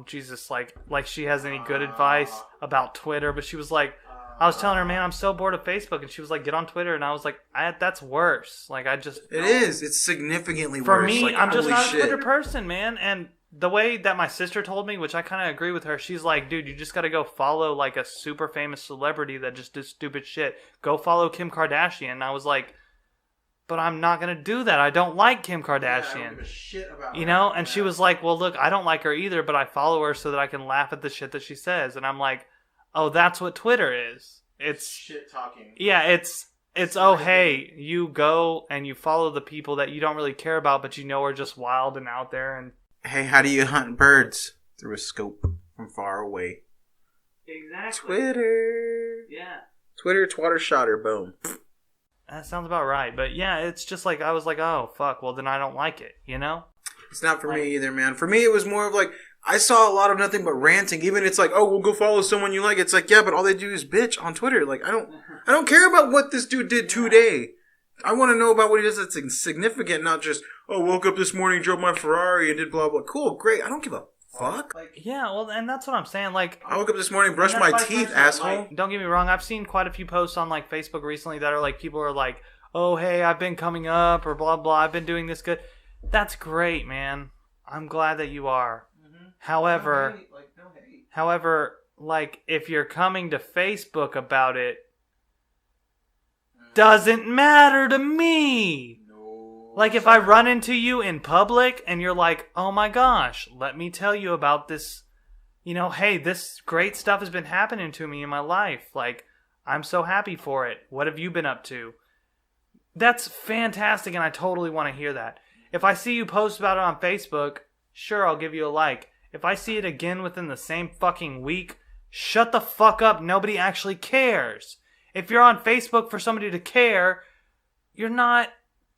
Jesus, like she has any good advice about Twitter. But she was like, I was telling her, man, I'm so bored of Facebook. And she was like, get on Twitter. And I was like, that's worse. Like, I just... It is. It's significantly worse. For me, like, I'm just not a Twitter person, man. And the way that my sister told me, which I kind of agree with her, she's like, dude, you just got to go follow like a super famous celebrity that just does stupid shit. Go follow Kim Kardashian. And I was like, but I'm not going to do that. I don't like Kim Kardashian. I don't give a shit about her. And she was like, well, look, I don't like her either, but I follow her so that I can laugh at the shit that she says. And I'm like, oh, that's what Twitter is. It's shit talking. Yeah, it's oh, hey, you go and you follow the people that you don't really care about, but you know are just wild and out there and Hey, how do you hunt birds? Through a scope from far away. Exactly. Twitter. Yeah. Twitter, twatter, shotter, boom. That sounds about right. But yeah, it's just like, I was like, oh, fuck, well, then I don't like it, you know? It's not for me either, man. For me, it was more of like, I saw a lot of nothing but ranting. Even it's like, oh, we'll go follow someone you like. It's like, yeah, but all they do is bitch on Twitter. Like, I don't care about what this dude did today. I want to know about what he does that's significant, not just, oh, woke up this morning, drove my Ferrari, and did blah, blah. Cool, great. I don't give a fuck. Yeah, well, and that's what I'm saying. Like, I woke up this morning, brushed my teeth, asshole. Like, don't get me wrong. I've seen quite a few posts on, like, Facebook recently that are, like, people are like, oh, hey, I've been coming up, or blah, blah, I've been doing this good. That's great, man. I'm glad that you are. Mm-hmm. However, no hate. However, like, if you're coming to Facebook about it, doesn't matter to me. No. Like, if I run into you in public and you're like, oh my gosh, let me tell you about this, you know, hey, this great stuff has been happening to me in my life. Like, I'm so happy for it. What have you been up to? That's fantastic, and I totally want to hear that. If I see you post about it on Facebook, sure, I'll give you a like. If I see it again within the same fucking week, shut the fuck up. Nobody actually cares. If you're on Facebook for somebody to care, you're not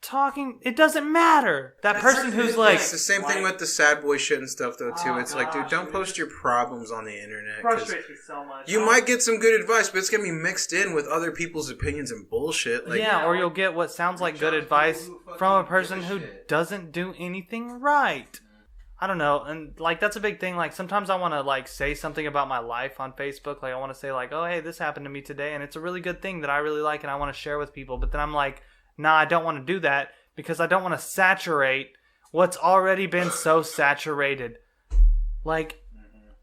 talking. It doesn't matter. That person who's like... It's the same thing with the sad boy shit and stuff, though, too. It's like, dude, don't post your problems on the internet. Frustrates me so much. You might get some good advice, but it's going to be mixed in with other people's opinions and bullshit. Like, yeah, or you'll get what sounds like good advice from a person who doesn't do anything right. I don't know, and like that's a big thing. Like sometimes I want to like say something about my life on Facebook. Like I want to say like, oh hey, this happened to me today, and it's a really good thing that I really like, and I want to share with people. But then I'm like, nah, I don't want to do that because I don't want to saturate what's already been so saturated. Like,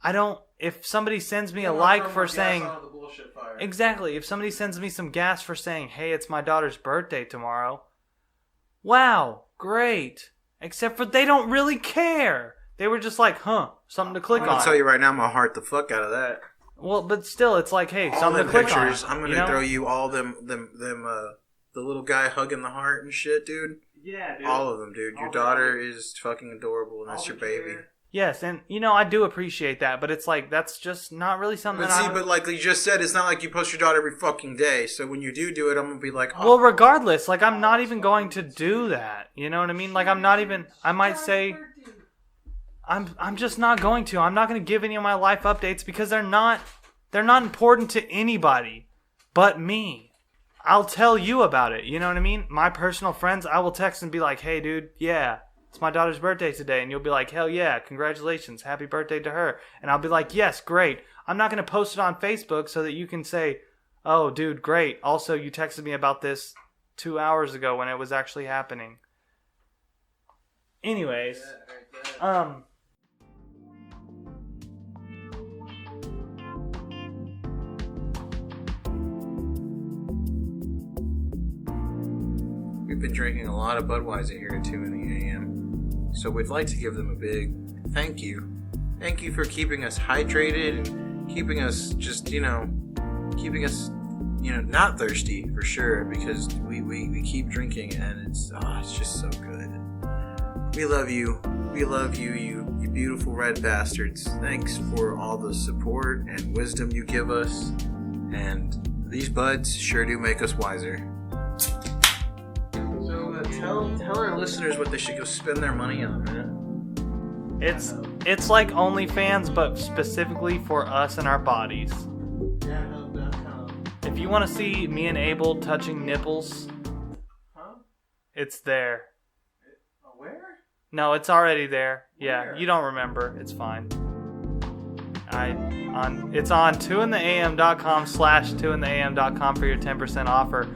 I don't. If somebody sends me a like for saying, exactly, if somebody sends me some gas for saying, hey, it's my daughter's birthday tomorrow. Wow, great. Except for they don't really care. They were just like, something to click on. I'll tell you right now, I'm going to heart the fuck out of that. Well, but still, it's like, hey, all something to click pictures, on. I'm going to throw you all them, the little guy hugging the heart and shit, dude. Yeah, dude. All of them, dude. Your daughter is fucking adorable, and that's your baby. Yes, and, I do appreciate that, but it's like, that's just not really something but like you just said, it's not like you post your daughter every fucking day, so when you do it, I'm going to be like, Well, regardless, like, I'm not even going to do that, you know what I mean? Like, I'm not even, I might say, I'm just not going to. I'm not going to give any of my life updates because they're not important to anybody but me. I'll tell you about it, you know what I mean? My personal friends, I will text and be like, hey, dude, yeah. It's my daughter's birthday today, and you'll be like, hell yeah, congratulations, happy birthday to her. And I'll be like, yes, great. I'm not going to post it on Facebook so that you can say, oh, dude, great. Also, you texted me about this 2 hours ago when it was actually happening. Anyways, we've been drinking a lot of Budweiser here at 2 in the AM. So we'd like to give them a big thank you. Thank you for keeping us hydrated and keeping us just, not thirsty for sure, because we keep drinking and it's just so good. We love you. We love you, you beautiful red bastards. Thanks for all the support and wisdom you give us. And these buds sure do make us wiser. Tell our listeners what they should go spend their money on, man. It's like OnlyFans, but specifically for us and our bodies. If you want to see me and Abel touching nipples, it's there. Where? No, it's already there. Yeah, where? You don't remember. It's fine. It's on 2intheam.com/2intheam.com for your 10% offer.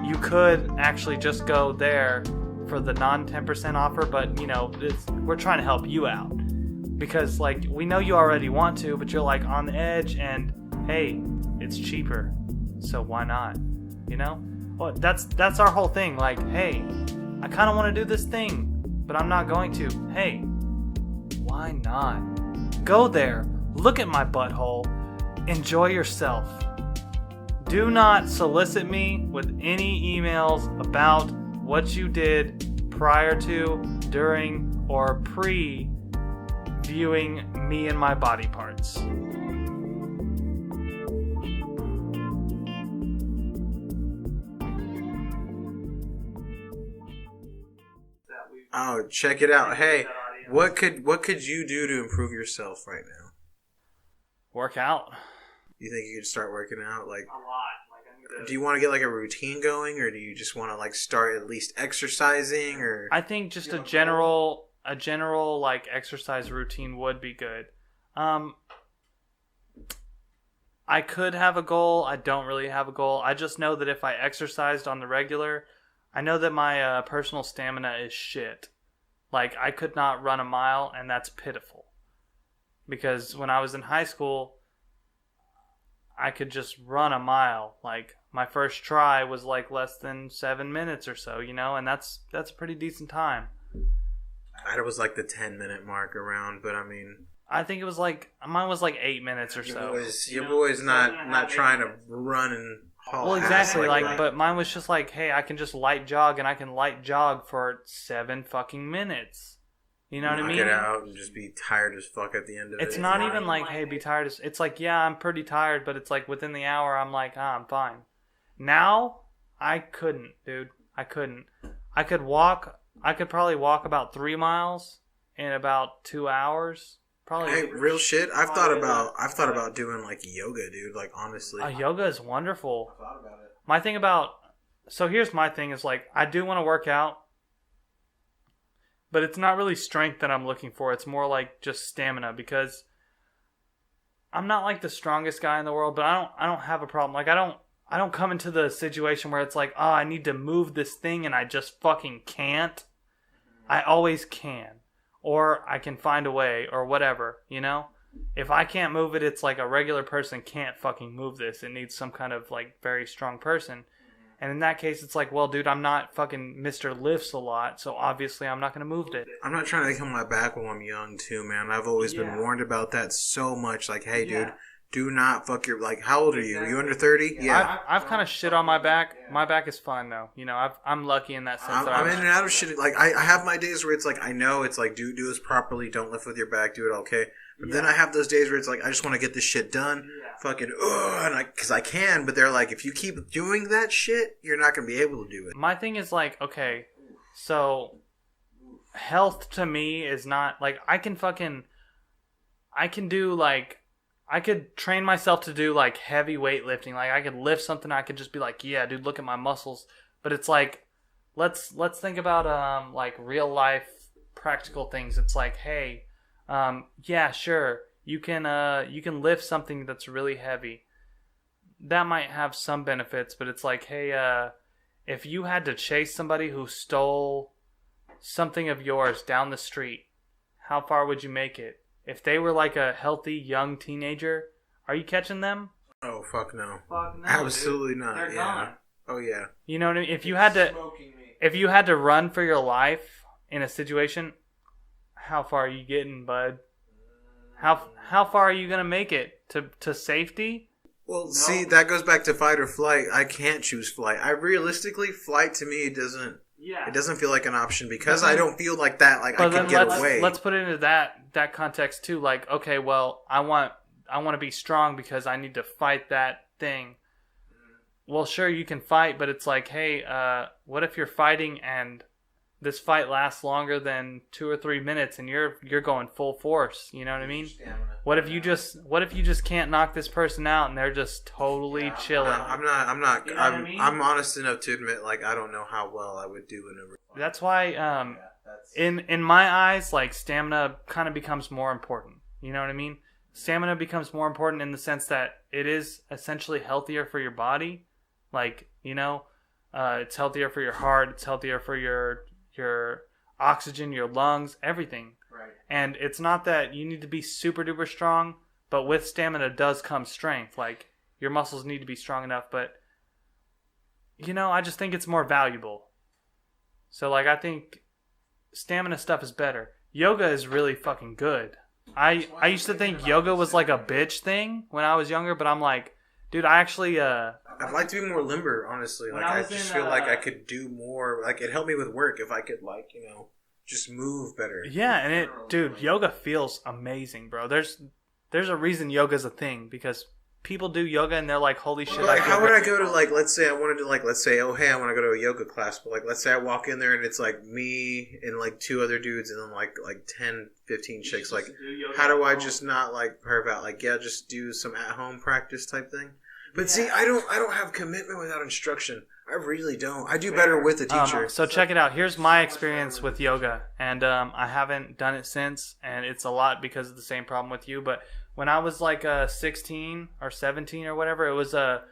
You could actually just go there for the non-10% offer, but we're trying to help you out because we know you already want to, but you're on the edge, and hey, it's cheaper, so why not? Well, that's our whole thing. Hey, I kind of want to do this thing, but I'm not going to. Hey, why not? Go there. Look at my butthole. Enjoy yourself. Do not solicit me with any emails about what you did prior to, during, or pre viewing me and my body parts. Oh, check it out. Hey, what could you do to improve yourself right now? Work out. You think you could start working out? Like, A lot. do you want to get like a routine going, or do you just want to like start at least exercising? Or I think just a general like exercise routine would be good. I could have a goal. I don't really have a goal. I just know that if I exercised on the regular, I know that my personal stamina is shit. Like, I could not run a mile, and that's pitiful. Because when I was in high school, I could just run a mile. Like, my first try was like less than 7 minutes or so, you know, and that's a pretty decent time. it was like the 10-minute mark around, but I mean, I think it was like mine was like 8 minutes or so. Your boy's not trying to run and haul. Well, exactly. ass Like, that. but mine was just like, hey, I can just light jog, and I can light jog for 7 fucking minutes. You know what I mean? Get out and just be tired as fuck at the end of it. It's not even like, hey, be tired. It's like, yeah, I'm pretty tired, but it's like within the hour, I'm like, I'm fine. Now, I couldn't, dude. I couldn't. I could probably walk about 3 miles in about 2 hours. Probably. Hey, real shit. I've thought about doing like yoga, dude. Like, honestly, Yoga is wonderful. I thought about it. My thing about, so here's my thing is like, I do want to work out, but it's not really strength that I'm looking for. It's more like just stamina, because I'm not like the strongest guy in the world, but I don't have a problem. Like, I don't come into the situation where it's like, oh, I need to move this thing and I just fucking can't. I always can. Or I can find a way, or whatever, you know? If I can't move it, it's like a regular person can't fucking move this. It needs some kind of like very strong person. And in that case, it's like, well, dude, I'm not fucking Mr. Lifts a lot, so obviously I'm not going to move it. I'm not trying to become my back while I'm young, too, man. I've always been warned about that so much. Like, hey, dude, do not fuck your... Like, how old are you? Are you under 30? Yeah. I've kind of shit on my back. My back is fine, though. You know, I'm lucky in that sense. I'm in and out of shit. Like, I have my days where it's like, I know it's like, do this properly. Don't lift with your back. Do it okay. But then I have those days where it's like, I just want to get this shit done. Fucking, because I can. But they're like, if you keep doing that shit, you're not going to be able to do it. My thing is like, okay, so health to me is not like, I can do like, I could train myself to do like heavy weightlifting. Like, I could lift something. I could just be like, yeah, dude, look at my muscles. But it's like, let's think about like real life practical things. It's like, hey, yeah, sure, you can lift something that's really heavy. That might have some benefits, but it's like, hey, if you had to chase somebody who stole something of yours down the street, how far would you make it? If they were like a healthy young teenager, are you catching them? Oh, fuck no. Fuck no, Absolutely dude. not. They're Yeah. gone. Oh, yeah. You know what I mean? If you had to run for your life in a situation, how far are you getting, bud? How far are you gonna make it to safety? Well, see, that goes back to fight or flight. I can't choose flight. Realistically, flight to me doesn't. Yeah. It doesn't feel like an option because I don't feel like that. Like, But I can get away. Let's put it into that context too. Like, okay, well, I want to be strong because I need to fight that thing. Well, sure, you can fight, but it's like, hey, what if you're fighting and this fight lasts longer than 2 or 3 minutes and you're going full force? You know what I mean? What if you just can't knock this person out and they're just totally chilling? I'm not. You know what I mean? I'm honest enough to admit, like, I don't know how well I would do in a. That's why, in my eyes, like, stamina kind of becomes more important. You know what I mean? Stamina becomes more important in the sense that it is essentially healthier for your body. Like, you know, it's healthier for your heart. It's healthier for your oxygen, your lungs, everything. Right. And it's not that you need to be super duper strong, but with stamina does come strength. Like, your muscles need to be strong enough, but, you know, I just think it's more valuable. So, like, I think stamina stuff is better. Yoga is really fucking good. I used to think yoga was like a bitch thing when I was younger, but I'm like, dude, I actually I'd like to be more limber, honestly. Like, I just feel like I could do more. Like, it helped me with work if I could, like, you know, just move better. Yeah, and dude, yoga feels amazing, bro. There's a reason yoga's a thing, because people do yoga and they're like, holy shit. Like, how would I go to, like, let's say I wanted to, like, let's say, oh, hey, I want to go to a yoga class, but, like, let's say I walk in there and it's, like, me and, like, 2 other dudes and then, like 10, 15 chicks. Like, how do I just not, like, perv out? Like, yeah, just do some at-home practice type thing? But see, I don't have commitment without instruction. I really don't. I do better with a teacher. So check it out. Here's my experience with yoga, and I haven't done it since, and it's a lot because of the same problem with you. But when I was like 16 or 17 or whatever, it was a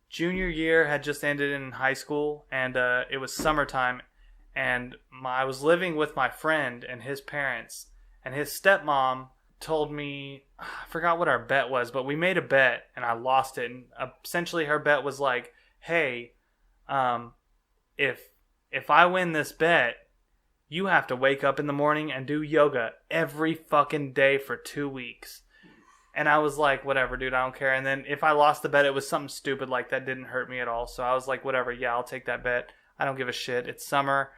junior year, had just ended in high school, and it was summertime, and I was living with my friend and his parents, and his stepmom told me, I forgot what our bet was, but we made a bet and I lost it. And essentially her bet was like, hey, if I win this bet, you have to wake up in the morning and do yoga every fucking day for 2 weeks. And I was like, whatever, dude, I don't care. And then if I lost the bet, it was something stupid like that. Didn't hurt me at all. So I was like, whatever, yeah, I'll take that bet. I don't give a shit. It's summer.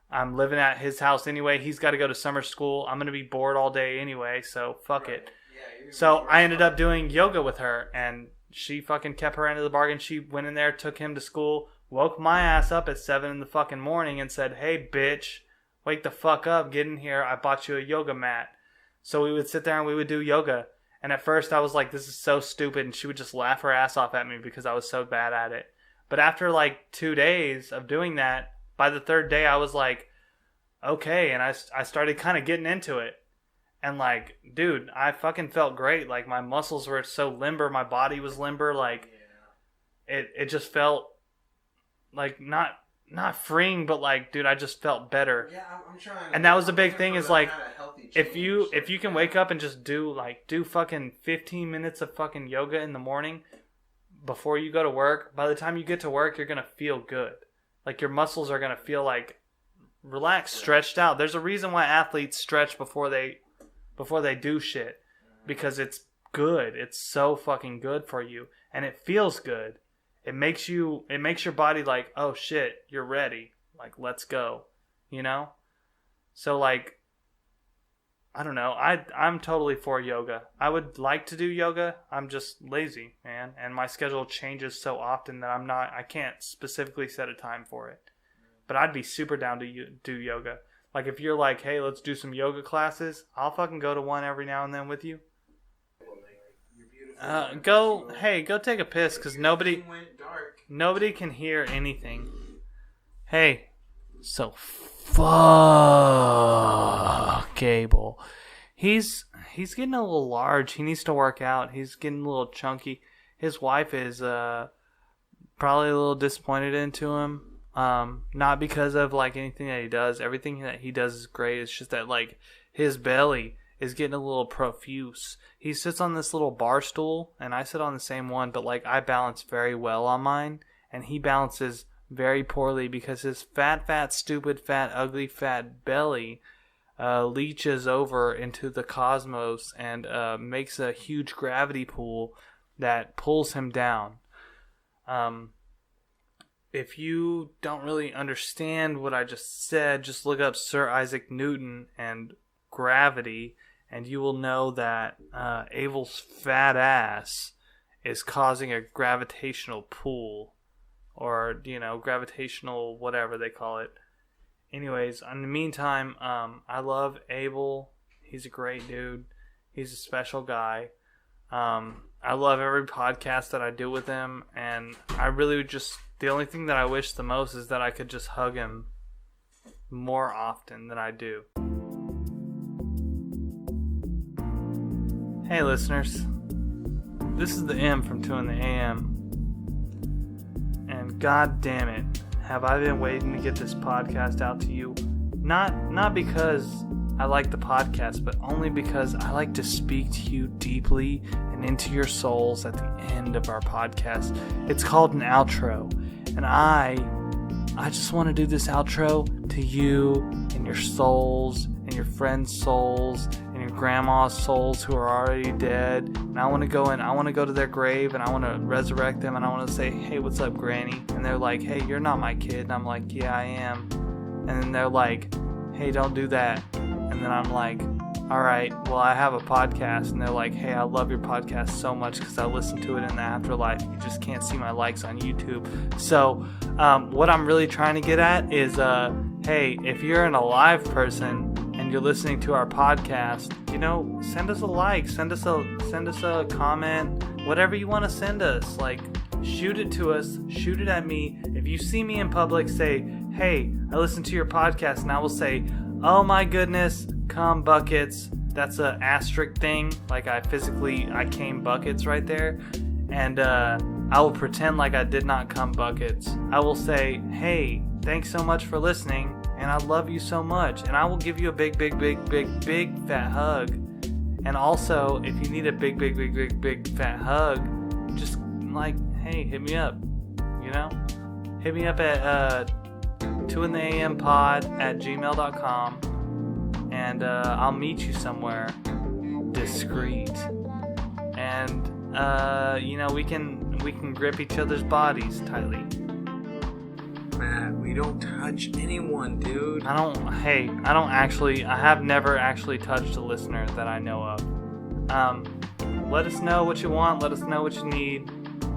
I'm living at his house anyway. He's got to go to summer school. I'm going to be bored all day anyway, so fuck it. Yeah, so I ended up doing yoga with her, and she fucking kept her end of the bargain. She went in there, took him to school, woke my ass up at 7 in the fucking morning and said, hey, bitch, wake the fuck up, get in here. I bought you a yoga mat. So we would sit there and we would do yoga. And at first I was like, this is so stupid, and she would just laugh her ass off at me because I was so bad at it. But after like 2 days of doing that, by the 3rd day, I was like, okay, and I started kind of getting into it. And, like, dude, I fucking felt great. Like, my muscles were so limber, my body was limber. Like, it just felt, like, not freeing, but, like, dude, I just felt better. Yeah, I'm trying. And that was the big thing is, like, if you can wake up and just do fucking 15 minutes of fucking yoga in the morning before you go to work, by the time you get to work, you're going to feel good. Like, your muscles are going to feel, like, relaxed, stretched out. There's a reason why athletes stretch before they do shit. Because it's good. It's so fucking good for you. And it feels good. It makes your body like, oh shit, you're ready. Like, let's go. You know? So, like, I don't know. I'm totally for yoga. I would like to do yoga. I'm just lazy, man. And my schedule changes so often that I can't specifically set a time for it. But I'd be super down to do yoga. Like, if you're like, hey, let's do some yoga classes, I'll fucking go to one every now and then with you. Go take a piss, because nobody can hear anything. Hey, so fuck Gable. He's getting a little large. He needs to work out. He's getting a little chunky. His wife is probably a little disappointed into him. Not because of like anything that he does. Everything that he does is great. It's just that like his belly is getting a little profuse. He sits on this little bar stool, and I sit on the same one, but like I balance very well on mine, and he balances very poorly because his fat, stupid, fat, ugly, fat belly leaches over into the cosmos and makes a huge gravity pool that pulls him down. If you don't really understand what I just said, just look up Sir Isaac Newton and gravity, and you will know that Abel's fat ass is causing a gravitational pull, or, you know, gravitational whatever they call it. Anyways, in the meantime, I love Abel. He's a great dude. He's a special guy. I love every podcast that I do with him, and I really would just... The only thing that I wish the most is that I could just hug him more often than I do. Hey listeners, this is the M from 2intheAM, and god damn it, have I been waiting to get this podcast out to you. Not because I like the podcast, but only because I like to speak to you deeply and into your souls at the end of our podcast. It's called an outro. And I just want to do this outro to you and your souls and your friends' souls and your grandma's souls who are already dead. And I want to go to their grave, and I want to resurrect them, and I want to say, hey, what's up, Granny? And they're like, hey, you're not my kid. And I'm like, yeah, I am. And then they're like, hey, don't do that. And then I'm like, all right, well, I have a podcast. And they're like, hey, I love your podcast so much because I listen to it in the afterlife. You just can't see my likes on YouTube. So what I'm really trying to get at is, hey, if you're an alive person and you're listening to our podcast, you know, send us a like, send us a comment, whatever you want to send us. Like, shoot it to us, shoot it at me. If you see me in public, say, hey, I listened to your podcast, and I will say, oh my goodness, come buckets. That's a asterisk thing. Like, I came buckets right there. And I will pretend like I did not come buckets. I will say, hey, thanks so much for listening, and I love you so much. And I will give you a big fat hug. And also, if you need a big fat hug, just like, hey, hit me up. You know? Hit me up at 2intheAMpod@gmail.com, and I'll meet you somewhere discreet. And you know, we can grip each other's bodies tightly. Matt, we don't touch anyone, dude. I have never actually touched a listener that I know of. Let us know what you want. Let us know what you need.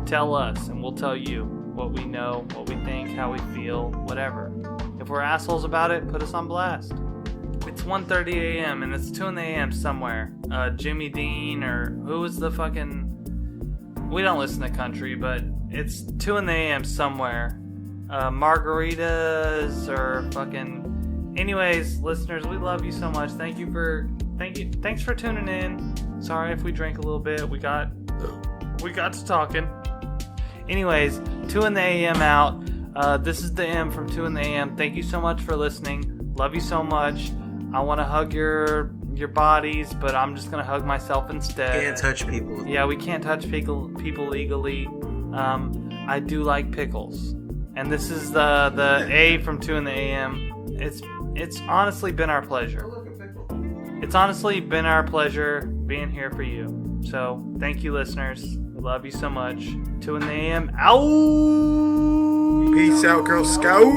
Tell us, and we'll tell you what we know, what we think, how we feel, whatever. If we're assholes about it, put us on blast. It's 1:30 a.m. and it's 2 in the a.m. somewhere. Jimmy Dean, or who is the fucking... We don't listen to country, but it's 2 in the a.m. somewhere. Margaritas or fucking... Anyways, listeners, we love you so much. Thanks for tuning in. Sorry if we drank a little bit. We got to talking. Anyways, 2 in the a.m. out. This is the M from 2 in the a.m. Thank you so much for listening. Love you so much. I want to hug your bodies, but I'm just gonna hug myself instead. Can't touch people. Yeah, we can't touch people legally. I do like pickles, and this is the A from 2 in the a.m. It's honestly been our pleasure. It's honestly been our pleasure being here for you. So thank you, listeners. We love you so much. 2 in the a.m. Out. Peace out, Girl Scout.